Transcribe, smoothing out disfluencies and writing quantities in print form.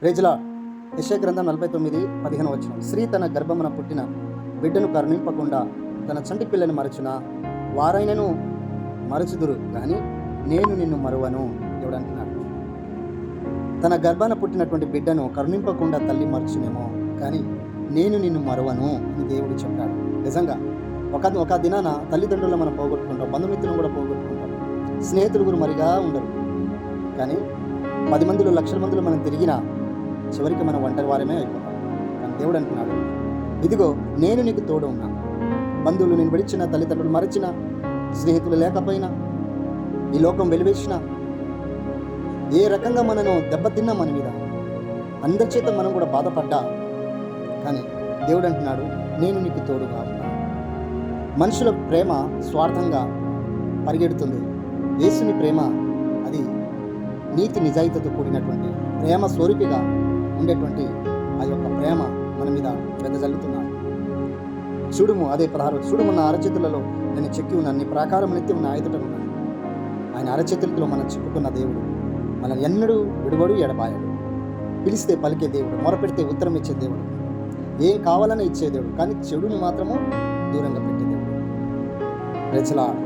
Praise lord. యెషయా గ్రంథం 49:15 స్త్రీ తన గర్భమున పుట్టిన బిడ్డను కరుణింపకుండా తన చంటి పిల్లని మరచునా, వారైనను మరచుదురు కానీ నేను నిన్ను మరువను. దేవుడు అంటున్నాడు, తన గర్భాన పుట్టినటువంటి బిడ్డను కరుణింపకుండా తల్లి మరచునేమో కానీ నేను నిన్ను మరువను అని దేవుడు చెప్పాడు. నిజంగా ఒక దినాన తల్లిదండ్రులను మనం పోగొట్టుకుంటాం, బంధుమిత్రులను కూడా పోగొట్టుకుంటాం, స్నేహితులు గురు మరిగా ఉండరు. కానీ 10 మందిలో లక్షల మందిలో మనం తిరిగినా చివరికి మనం ఒంటరి వారమే అయిపోతాం. కానీ దేవుడు అంటున్నాడు, ఇదిగో నేను నీకు తోడు ఉన్నా. బంధువులు నేను విడిచిన, తల్లిదండ్రులు మరచిన, స్నేహితులు లేకపోయినా, ఈ లోకం వెలివేసిన, ఏ రకంగా మనను దెబ్బతిన్నా మన మీద, అందరి చేత మనం కూడా బాధపడ్డా, కానీ దేవుడు అంటున్నాడు, నేను నీకు తోడుగా ఉన్నా. మనుషుల ప్రేమ స్వార్థంగా పరిగెడుతుంది. యేసుని ప్రేమ అది నీతి నిజాయితీతో కూడినటువంటి ప్రేమ స్వరూపిగా ఉండేటువంటి ఆ యొక్క ప్రేమ మన మీద వెదజల్లుతున్నాడు. చూడుము, అదే 16 చూడుము, నా అరచేతులలో నేను చెక్కి ఉన్నాను, నీ ప్రాకారం నిత్యం నా ఎదుట ఉన్నాను. ఆయన అరచేతులతో మనం చిక్కుకున్న దేవుడు మనల్ని ఎన్నడూ విడువడు, ఎడబాయడు. పిలిస్తే పలికే దేవుడు, మొరపెడితే ఉత్తరం ఇచ్చే దేవుడు, ఏం కావాలని ఇచ్చే దేవుడు, కానీ చెడుని మాత్రము దూరంగా పెట్టే దేవుడు. Praise lord.